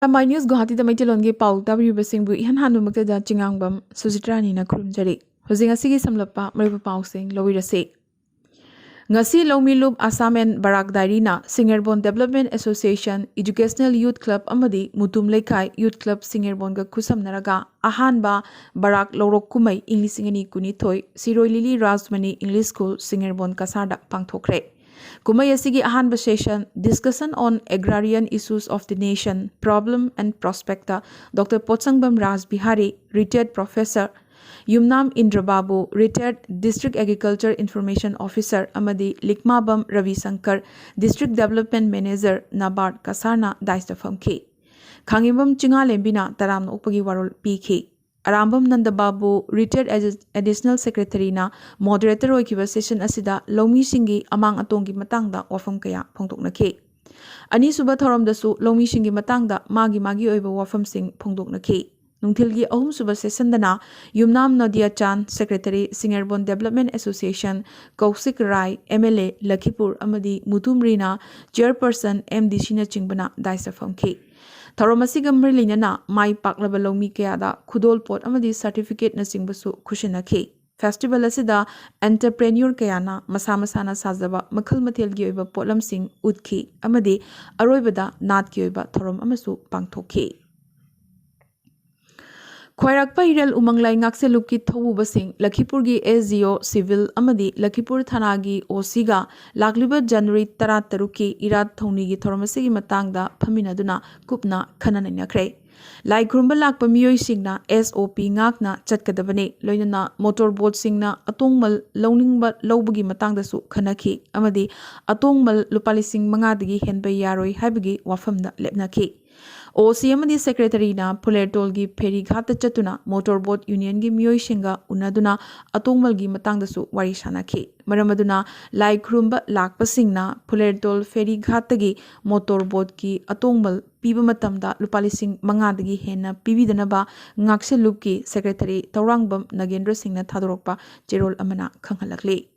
My news Guwahati da Maitilongi Paul W Singbu ihan hanu maktada Chingangbam Sujitrani na Kurumjari. Hosing asigi samlapa Maribu Pausing Lowirase. Ngasi Lomilub Asamen Barak Dairina Singerbon Development Association Educational Youth Club Amadi Mutum Lekai Youth Club Singerbon ga Kusam Naraga Ahanba Barak Lorok Kumai English Singani Kunitoi Siroi Lili Rajmani English School Singerbon Kasarda Pangthokre. Kumai asigi ahanba session discussion on agrarian issues of the nation problem and prospecta Dr. Potsangbam Raj Bihari retired professor Yumnam Indrababu retired district agriculture information officer amadi Likmabam Ravi Sankar district development manager Nabard Kasarna daista famki Khangibam Chinga Lembina taram upagi warol piki Arambam Nandababu retired as additional secretary na moderator oikiba session asida Lomi Singi amang atongi matangda wafam kaya phongdoknakhe Ani suba thoramdasu Lomi Singi matangda magi oiba wafam sing phongdoknakhe Nungthilgi ahum suba session dana Yumnam Nadia Chan secretary Singerbon Development Association Kausik Rai MLA Lakhipur amadi Mutumrina chairperson MD Sina Chingbana daisa famkhe Tharomasigam Merlinana, Mai Paklaba Lomi Kayada, Kudol Pot Amadi Certificate Nasingbasu Kushinake. Festival Asida, Entrepreneur Kayana, Masamasana Sazaba, Makal Matil Gyoiba Potlam Sing, Udki, Amadi, Aroibada, Nat Gyoiba, Thorom Amasu, Pangtoke. Khwairakpa Irel Umanglai Ngakselupki Thawubasing, Lakhipurgi SGO Civil Amadi, Lakhipur Thanagi Osiga, Lakliba January Tarataruki, Irat Thonigi Thoromasigi Matangda, Paminaduna, Kupna, Kananakre. Like Krumbalak Pamioi Singna, SOP Ngakna, Chatkadabane, Loinana, Motorboat Singna, Atongmal, Loningbut, Lobagi Matangda Su, Kanaki, Amadi, Atongmal, Lupalising Mangadigi, Henbay Yaroi, Habigi, Wafamda, Lepnaki. OCMD Secretary na Pulertolgi Peri Ghata Chatuna Motorboat Union gi Miyoi Shinga Unaduna Atongmalgi Matangdasu Wari Sanaki. Maramaduna Lai Krumba Lakpa Singna Pulertol Ferry Ghatagi Motorboat ki Atongmal Piba Matamda Lupalising Mangadagi Hena Pibidanaba Ngakse Lupki Secretary Taurangbam Nagendra Singna Thadorokpa Jerol Amana Kanghalakli.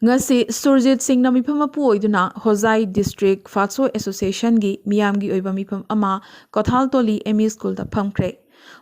Ngasi Surjit Singh na mifam apu oiduna Hozai District Fatso Association gi miyamgi oiba mifam ama Kothal Toli ME School da phamkre.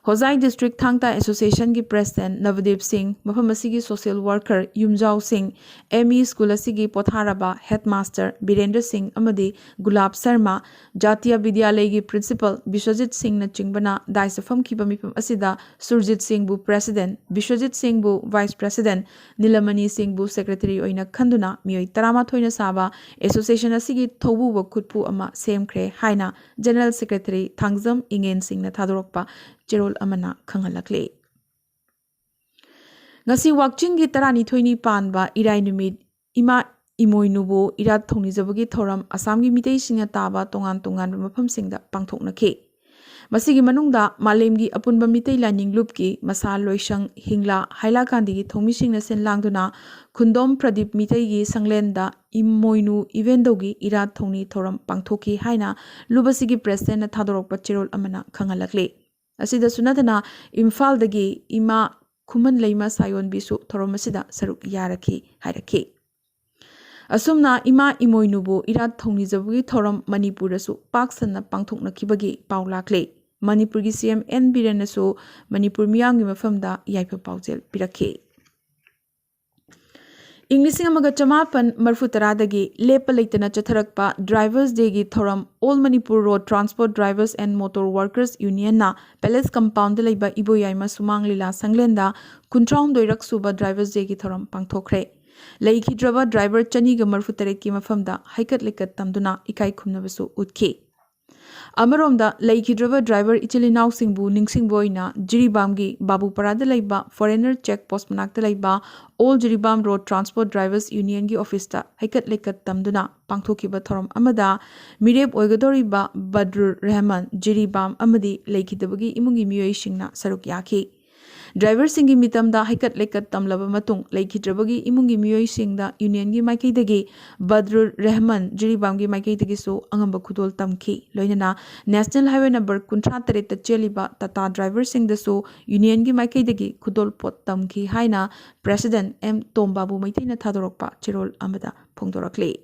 Hozai District Thangta Association gi President Navdeep Singh mafam asigi social worker Yumjau Singh ME School asigi Potharaba Headmaster Birendra Singh amadi Gulab Sharma Jatiya Vidyalay gi Principal Bishwajit Singh na chingbana daisafam kiba mifam asida Surjit Singh bu President Bishwajit Singh bu Vice President Nilamani Singh bu Secretary oina khanduna miyoi tarama thoina saba association asigi thobu wa khutpu ama semkhre haina General Secretary Thangzam Ingen Singh na thadorokpa Jerol Amana Kanghalakle. Ngasi wakching gi tarani thoini panba irai numit ima imoinubo irat thongnijabagi thoram Assam gi mitei singa taba tongan mafam singda pangthoknakhe. Masigi manungda malemgi apunba mitei laning lupki masa loisang hingla haila kandi gi thongmi singna sen langduna Khundom Pradip mitei gi sanglenda imoinu evendogi irat thongni thoram pangthoki haina lubasigi president na thadorokpa Jerol Amana Kanghalakle. Asida sunadana Imphal dagi ima Khuman Leima Sayon bisu Thoromasida Saruk Yaraki Hairaki. Asumna ima imoinubu irat thongni jabugi thoram Manipurasu Paksana Pangthokna Kibagi Paulakle. Manipur gi CM N Birenasu Manipur miyamgi mafamda yaipa paujel pirake. Inglising amaga chamapan marfutaradagi lepa leitana chatharakpa Drivers Day gi thoram All Manipur Road Transport Drivers and Motor Workers Union na Palace Compound laiba Iboyaima Sumang Lila Sanglenda Kuntraum doirak suba Drivers Day gi thoram pangthokre. Laikhidraba driver chaniga marfutaret ki mafamda haikat lekat tamduna ikai khumnabasu utki. Amaromda Laikhidraba driver Ichilinau Singbu Ningsing Boyna Jiribamgi Babu Parada Laiba Foreigner Check Post Manakta Laiba All Jiribam Road Transport Drivers Union gi office ta haikat lekat tamduna pangthokiba thoram amada Mireb Oigadoriba Badrur Rahman Jiribam amadi Laikhidabagi imungi miyoi singna saruk yaki. Driver Singi Mitamda haikat lekat tamlaba matung Laikhidrabagi imungi miyoi singda Union gi maikaidagi Badrur Rahman Jiribamgi maikaidagi so angamba khudol tamki loinana National Highway number 63 ta cheliba Tata driver singda so Union gi maikaidagi khudol pot tamki haina President M Tombabu maitaina thadorokpa Jerol amada phongdorakle.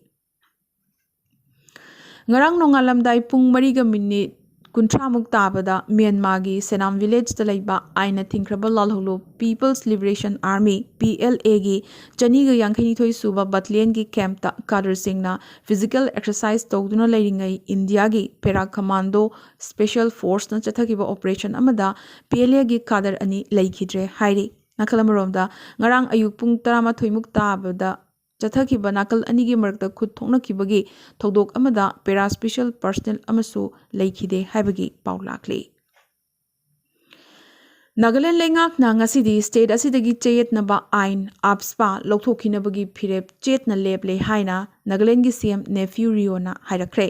ngarang nongalamdai pung 4:30 tabada Myanmar gi Senam village da laiba aina thingkraba lalholo People's Liberation Army PLA gi chaniga yankhani thoi suba battalion gi camp ta Kader Singh na physical exercise tawduna lairingai India gi para commando special force na chathakiba operation amada PLA gi Kader ani laikhidre hairi nakalamaromda ngarang ayuk pung 13 tabada चथखिबा नाकल अनिगी मरकता खुद थोंनखिबगी थौदोक अमदा para special personal अमसु लेखिदे हाइबगी पाउ लाखले Nagaland लेंगाकना ngасidi state असिदगी चेयतनबा आइन आपस्पा लौथोखिनबगी फिरेप चेतना लेबले हाइना नागालैंड गी CM Neiphiu Riyona हाइरखरे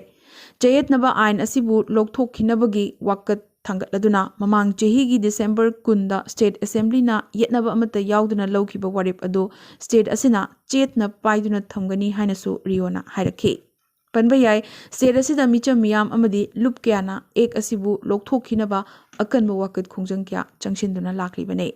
चेयतनबा आइन असिबु लौथोखिनबगी वाकत थांगतलदुना ममांग चेहिगी December 10 state assembly ना येतनबा अमता यावदुना लौखिबा वारेप अदो state असिना चेतना पाइदुना थमगनी हाइनसु रियोना हाइरखे पनबा याय state असिदा Mitcham मियाम अमदी loop क्याना एक असिबु लौथोखिनबा अकनबा वाकत खोंजंग क्या चंगसिनदुना लाखलिबने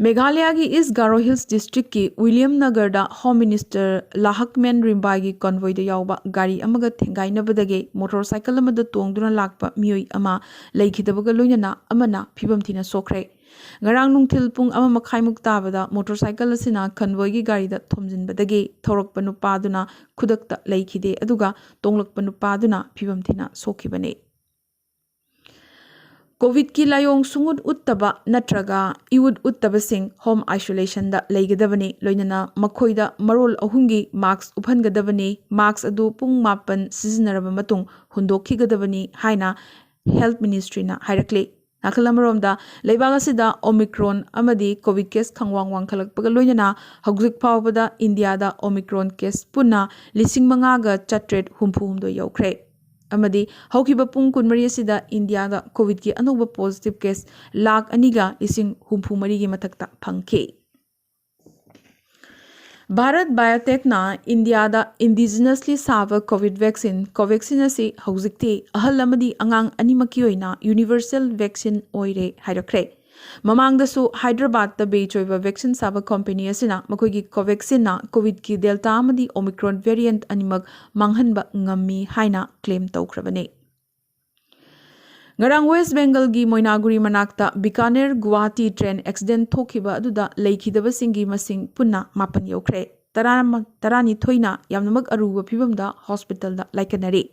मेघालय की ईस्ट गारो हिल्स डिस्ट्रिक्ट की विलियम नगर दा होम मिनिस्टर लाहकमेन रिम्बाई की कॉन्वॉय दा यावबा गाड़ी अमगा थेंगाइनबदगे मोटरसाइकिल अमदा तोंगदुना लाकपा मियोई अमा लेखिदबगा लोइनना अमना फिबम थिना सोखरे ngarang nungthil pung ama makhaimuk tabada motorcycle asina convoy gi gari da thomjinbadagi thorokpa nupa duna khudakta leikhide aduga tonglakpa nupa duna phibam thina sokhibane Covid की लायोंग सुंगुद उत्तबा नत्रगा इवुद उत्तबा Singh home isolation दा लेगदबने लोइनना मखोइदा Marol अहुंगी marks उपहनगदबने marks अदु पुंग 9 सिजनरबा मतुंग हुंदोखिगदबने हाइना health ministry ना हाइरक्ले नाखलमरोमदा लेबागसिदा Omicron अमदी Covid case खंगवांग वांखलकपगा लोइनना हौजिक फावबदा India दा Omicron case पुना 5,800 यौखरे अमदी हौखिबा पुंग 10 असिदा India दा Covid की अनोबा positive case 1,2,53 की मथक्ता फंखे Bharat biotech ना India दा indigenously Sao Covid vaccine Covaxin असी हौजिकती अहल अमदी अंगांग अनिमकी ओइना यूनिवर्सल वैक्सीन ओइरे हाइरखरे ममांगदसु हैदराबाद दा बेचोइबा वैक्सीन साव कंपनी असिना मखोइगी कोवैक्सीन ना कोविड की डेल्टा अमदी ओमिक्रॉन वेरिएंट अनिमक मांगहनबा ngami हाइना क्लेम तौखरबने ngarang west bengal gi moinaguri manakta bikaner guwahati train accident thokiba aduda leikhidaba singi masing punna 9 yokre tarani thoina yamnamak aruba phibamda hospital da laikanari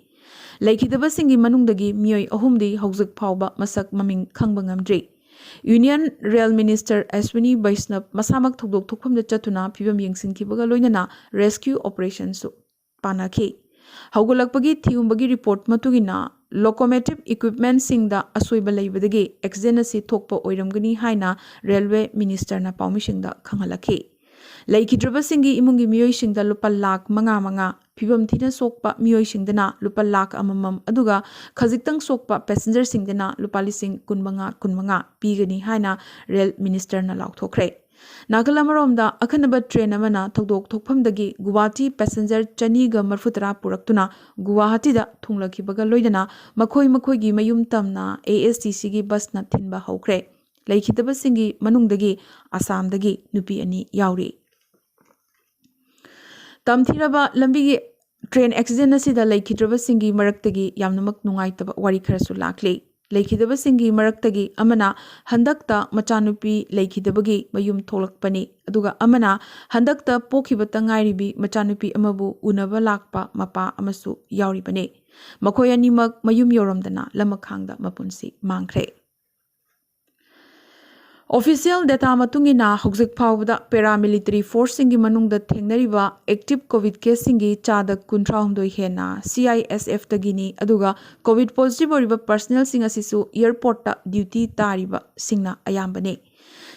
leikhidaba singi manungdagi mioi ahumdi hौजिक फावबा masak maming khangba ngamdri union rail minister Ashwini Vaishnaw मसामक थोदोक थोकफमदा चतुना फिबम यंगसिनखिबगा लोइनना rescue operation सु पानाखि हौगलकपगी थिउमबगी रिपोर्ट मतुगिना लोकोमोटिव इक्विपमेंट सिंगदा असोइबा लेबदगी एक्सीडेंट असि थोकपा ओइरमगनी हाइना रेलवे मिनिस्टरना पाउमिसिंगदा खंगलखि लेखिद्रबा सिंगी इमुंगी मियोइसिंगदा लुपा लाख मंगा फिबम थिना सोकपा मियोइसिंगदना लुपा लाख अममम अदुगा खजिक्तंग सोकपा पैसेंजर सिंगदना लुपा लिसिंग 15 पीगनी हाइना रेल मिनिस्टरना लाउथोखरे नागलमरोमदा अखनबा ट्रेन अमना थौदोक थोकफमदगी गुवाहाटी पैसेंजर 230 पुरक्तुना गुवाहाटीदा थुंगलखिबगा लोइदना मखोइगी मयुम तमना ASTC की बस ना थिनबा हौखरे लेखिदबा सिंगी मनुंगदगी आसामदगी नुपी अनि याउरी तमथिरबा लंबीगी ट्रेन एक्सीडेंट असिदा लेखिद्रबा सिंगी मरक्तगी यामनमक नुंगाइतबा वारी खरसु लाखले लेखिदबा सिंगी मरक्तगी अमना हंदकता मचानुपी लेखिदबगी मयुम थोलकपनी अदुगा अमना हंदकता पोखिबता ngairibi मचानुपी अमबु उनबा लाकपा मपा अमसु याउरिबने मखोय अनिमक मयुम योरमदना लमखांगदा मपुंसी मांखरे ऑफिशियल डेटा मतुंगिना हौजिक फावबदा पैरामिलिटरी फोर्स सिंगी मनुंगदा थेंगनरिबा एक्टिव कोविड केस सिंगी चादा 19 हेना CISF तगिनी अदुगा कोविड पॉजिटिव ओरिबा पर्सनल सिंग असिसु एयरपोर्ट ता ड्यूटी तारिबा सिंगना अयामबने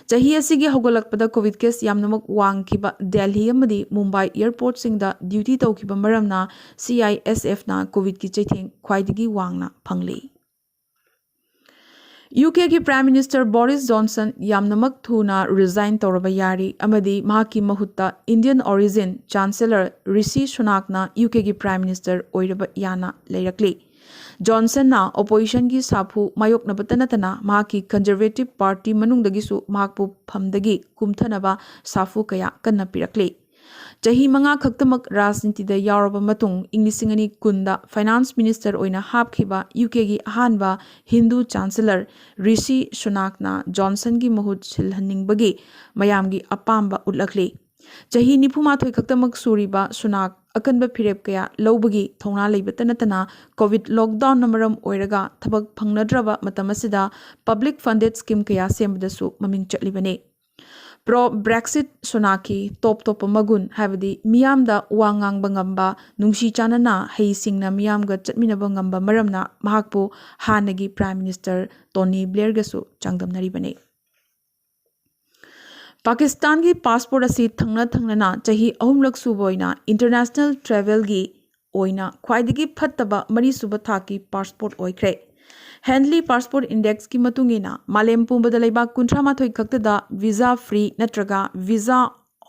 चाही असिगी हौगलकपदा कोविड केस यामनमक वांगखिबा दिल्ली अमदी मुंबई एयरपोर्ट सिंगदा ड्यूटी तौखिबा मरमना CISF ना कोविड की चैथेंग ख्वाइदगी वांगना फंगले UK की प्राइम मिनिस्टर बोरिस जॉनसन यामनमक थुना रिजाइन तौरबा यारी अमदी महाकी महुत्ता इंडियन ओरिजिन चांसलर ऋषि सुनाकना UK की प्राइम मिनिस्टर ओइरबा याना लेरकली जॉनसन ना ओपोजिशन की साफु मायोकनबतनतना महाकी कंजर्वेटिव पार्टी मनुंगदगिसु महाकपु फमदगी कुमथनबा साफु कया कन्ना पिरकली Chahi manga khaktamak rajnitida yauraba matung ing 2010 da finance minister oina hapkhiba UK gi ahanba Hindu chancellor Rishi Sunak na Johnson gi mahut silhanningbagi mayam gi apamba utlakli chahi 93 khaktamak suriba Sunak akanba phirep kaya lobagi thongna leibata natana covid lockdown namaram oiraga thabak phangnadraba matamasida public funded scheme kaya sembadasu maming chatlibane pro Brexit Sunaki top magun habadi miyamda wangang bangamba nungsi chanana hei singna miyamga chatminaba ngamba maramna mahakpu hanagi Prime Minister Tony Blair gasu changdamnari bane Pakistan की passport असी थंगना चाही अहुमलक सुबोइना international travel की ओइना ख्वाइदगी फत्तबा मरी सुब थाकी passport ओइख्रे Henley passport index की मतुंगिना मालेम पुंबदा लेबाक 38 खक्तदा वीजा फ्री नत्रगा वीजा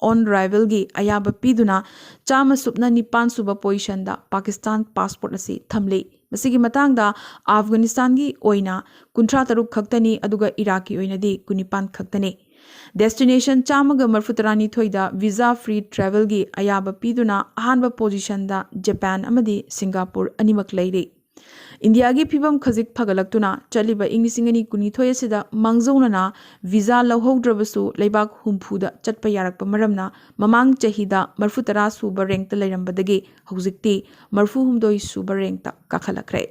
ऑन राइवल की अयाब पीदुना चाम सुबना निपान सुब पोजिशन दा पाकिस्तान पासपोर्ट असी थमले मसिगी मतंगदा अफगानिस्तान की ओइना 53 खक्तनी अदुगा इराक की ओइनादी 19 खक्तनी डेस्टिनेशन चामग मरफुतरानी थोइदा वीजा फ्री ट्रैवल की अयाब पीदुना अहानबा पोजिशन दा जापान अमदी सिंगापुर अनिमक लेरे इंडिया की फिबम खजिक फगलक्तुना चलिबा इंग्लिसिंगनी कुनिथोय सिदा मांगजौनना वीजा लौहौद्रबसु लेबाक हुंफुदा चटपा यारकपा मरमना ममांग चहिदा मरफुतरा सुबा रैंक लेरंबदगे हौजिकती मरफु हुमदोय सुबा रैंक ता काखलक्रे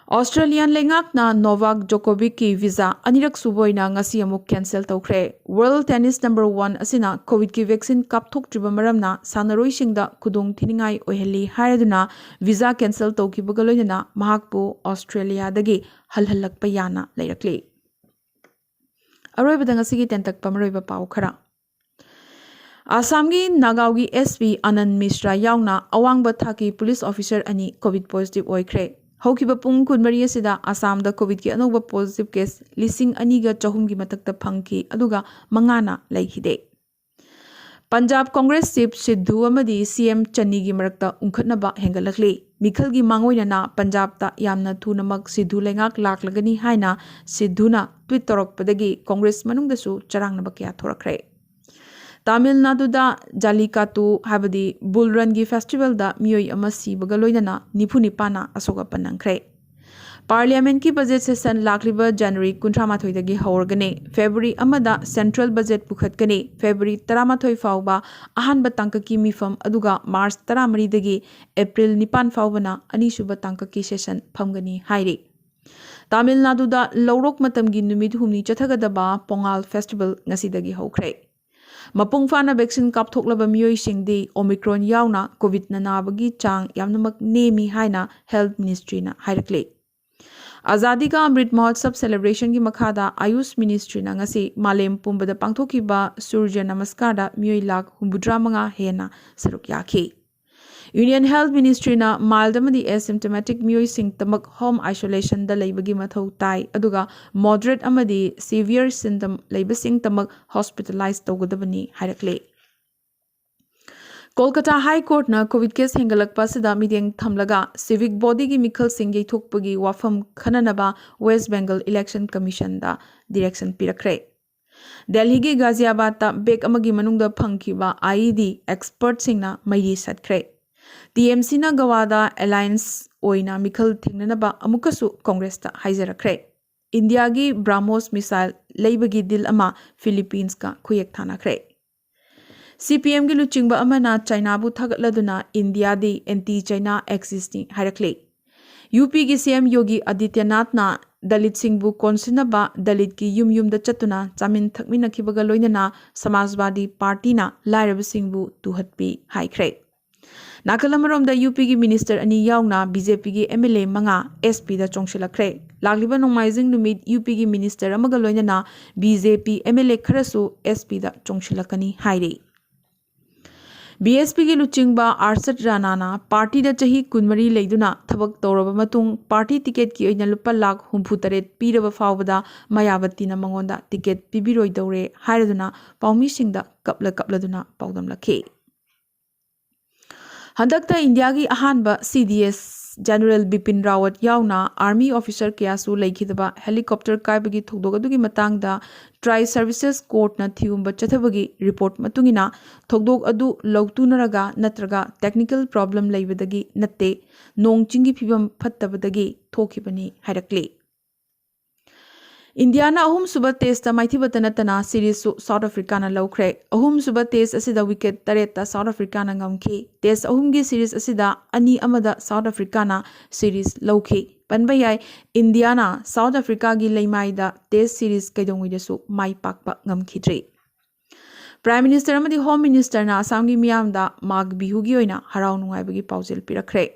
ऑस्ट्रेलियन लेंगाकना नोवाक जोकोविक की वीजा अनिरक सुबोइना ngasi amuk cancel tawkhre world tennis number 1 asina Covid की वैक्सीन कापथोक्ट्रिबा मरमना सानरोइसिंगदा खुदोंग थिनिंगाई ओइहली हायदुना वीजा कैंसल तौखिबगा लोइना महाकपु ऑस्ट्रेलिया दगी हलहलकपा याना लेरकले अरोइबदा ngasi tentak pamroiba pau khara Assam की नागाव की एसपी आनंद मिश्रा यावना अवांगबा थाकी पुलिस ऑफिसर अनि कोविड पॉजिटिव ओइख्रे हौखिबा पुंग कुनमरी असिदा आसामदा कोविड की अनौबा पॉजिटिव केस 2,200 की मथक्ता फंगकी अदुगा मंगाना लैखिदे पंजाब कांग्रेस चीफ सिद्धू अमदी सीएम चन्नी की मरक्ता उंखटनबा हेंगलखले मिखल की मांगोइना पंजाब ता यामना थुनमक सिद्धू लेंगाक लाकलगनी हाइना सिद्धूना ट्वीट तौरकपदगी कांग्रेस मनुंगदसु चरांगनबा कया थोरखरे तमिलनाडुदा जालिकातु हाबदी बुलरन की फेस्टिवल दा मियोई अमा सिबगा लोइना 94 असोगपा नंख्रे पार्लियामेंट की बजेट सेशन लाखलिबा जनवरी 19 दगी हौरगने फेब्रुअरी अमदा सेंट्रल बजेट पुखतकने फेब्रुअरी 13 फाउबा अहानबा तांक की मिफम अदुगा मार्च 13 दगी अप्रैल 9 फाउबना अनीसुबा तांक की सेशन फमगनी हाइरे तमिलनाडुदा लौरोक मतम की नुमित हुमनी चथगदबा पोंगाल फेस्टिवल ngasi दगी हौख्रे मपुंग फाना वैक्सीन कापथोक्लबा मियोइसिंगदी ओमिक्रॉन यावना कोविड नानाबगी चांग यामनमक नेमी हाइना हेल्थ मिनिस्ट्री ना हाइरकले आजादी का अमृत महोत्सव सेलिब्रेशन की मखादा आयुष मिनिस्ट्री ना ngasi मालेम पुंबदा पांगथोकिबा सूर्य नमस्कार दा मियोइ लाख 75 हेना सरुक याखी यूनियन हेल्थ मिनिस्ट्री ना माइल्ड एसिम्टोमेटिक मियोइसिंग तमक होम आइसोलेशन दा लेबगी मथौ ताई अदुगा मॉडरेट अमदी सीवियर सिम्टम लेबसिंग तमक हॉस्पिटलाइज तौगदबनी हाइरकले कोलकाता हाई कोर्ट ना कोविड केस हेंगलकपा सिदा मिदेंग थमलगा सिविक बॉडी की मिखल सिंग यैथोकपगी वाफम खननबा वेस्ट बंगाल इलेक्शन कमीशन दा डायरेक्शन पिरखरे दिल्ली की गाजियाबाद ता बेक अमगी मनुंगदा फंगखिबा आईडी एक्सपर्ट सिंगना मैरी सटखरे टीएमसी ना गवादा अलायंस ओइना मिखल थिंगनबा अमुकसु कांग्रेस ता हाइजरखरे इंडिया की ब्राह्मोस मिसाइल लेबगी दिल अमा फिलीपींस का खुयेक थानाखरे सीपीएम की लुचिंगबा अमना चाइनाबु थगलदुना इंडिया दी एंटी चाइना एक्सिस नि हाइरखले यूपी की सीएम योगी आदित्यनाथ ना दलित सिंहबु कोनसिनबा दलित की युम दा चतुना चामिन थकमिनखिबगा लोइनना समाजवादी पार्टी ना लाइरब सिंहबु तुहतपी हाइखरे नाकलमरोम दा यूपी की मिनिस्टर अनि यावना बीजेपी की एमएलए मंगा एसपी दा चोंगसिलखरे लागलिबा नोंमाइजिंग नुमित यूपी की मिनिस्टर अमगा लोइनना बीजेपी एमएलए खरसु एसपी दा चोंगसिलकनी हाइरे बीएसपी की लुचिंगबा आरसद रानाना पार्टी दा चही कुनमरी लेदुना थबक तौरबा मतुंग पार्टी टिकेट की ओइना लुपा लाख 63 पीरबा फावबदा मायावती ना मंगोंदा टिकेट पिबिरोय दौरे हाइरदुना पाउमी सिंगदा कपलदुना पाउदम लखे हंदक्ता इंडिया की अहानबा CDS जनरल बिपिन रावत यावना आर्मी ऑफिसर कयासु लेखिदबा हेलीकॉप्टर कायबगी थोकदोक मतंगदा ट्राई सर्विसेस कोर्ट न थिगुंब चथबगी रिपोर्ट मतुंगिना थोकदोक अदु लौतुनरगा नत्रगा टेक्निकल प्रॉब्लम लेबदगी नत्ते नोंग चिंगी फिबम फत्तबदगी थोखिबनी हायरक्ले इंडिया अहम सुब टेस्ट माइथिबत नतना सीरीज साउथ अफ्रीका लौख्रे अहम सुब टेस्ट असिदा विकेट 8 साउथ अफ्रीका ngमखी टेस्ट अहम की सीरीज असिदा अनि अमदा साउथ अफ्रीका सीरीज लौखी पनबा याय इंडिया साउथ अफ्रीका की लेमाइदा टेस्ट सीरीज कैदोंगिदसु माई पाकपा ngमखिद्रे प्राइम मिनिस्टर अमदी होम मिनिस्टर असम की मियामदा माघ बिहुगी ओइना हराव नुंगाइबगी पाउजेल पिरखरे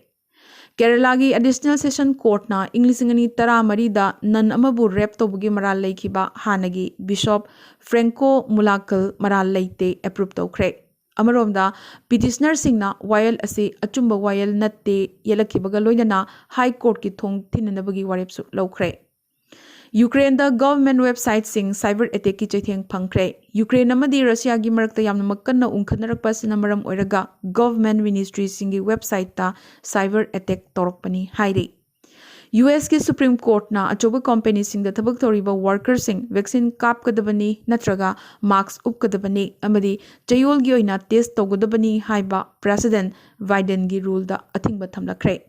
केरला की एडिशनल सेशन कोर्ट ना इंग्लिसिंगनी तरा मरीदा नन अमबु रेप तोबगी मराल लेखिबा हानगी बिशप फ्रेंको मुलाकल मराल लेते एप्रूव तौख्रे अमरोमदा पिटिशनर सिंगना वायल असे अचुंब वायल नत्ते येलखिबगा लोइना हाई कोर्ट की थोंग थिननबगी वारेपसु लौख्रे यूक्रेन द गवर्नमेंट वेबसाइट सिंग साइबर अटैक की चैथेंग फंख्रे यूक्रेन अमदी रशिया की मरक्ता यामना मक्कन्ना उंखनरकपासिना मरम ओइरगा गवर्नमेंट मिनिस्ट्री सिंग की वेबसाइट ता साइबर अटैक तौरकपनी हाइरे US की सुप्रीम कोर्ट ना अचोबा कंपनी सिंग द थबक तौरिबा वर्कर सिंग वैक्सीन कापकदबनी नत्रगा मास्क उपकदबनी अमदी चयोल की ओइना टेस्ट तौगदबनी हाइबा प्रेसिडेंट बाइडेन की रूल दा अथिंगबा थमलखरे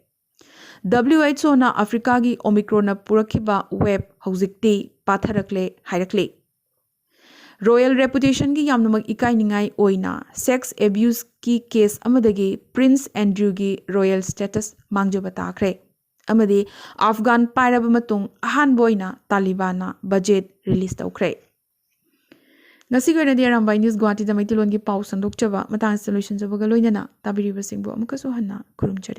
WHO ना अफ्रीका की ओमिक्रोन पुरखिबा वेब हौजिक्ति पाथरकले हायरकले रॉयल रेपुटेशन की यामनमक इकाइनिंगाई ओइना सेक्स एब्यूज की केस अमदगी प्रिंस एंड्रू की रॉयल स्टेटस मांगजबा ताखरे अमदी अफगान पाइरब मतुंग अहानबा ओइना तालिबाना बजेट रिलीज तौखरे ngasi ko na dia rambai news guwahati da maitilon gi pau sandok chaba matang solution jaba ga loina na tabiri ba singbo amka so hanna kurum chari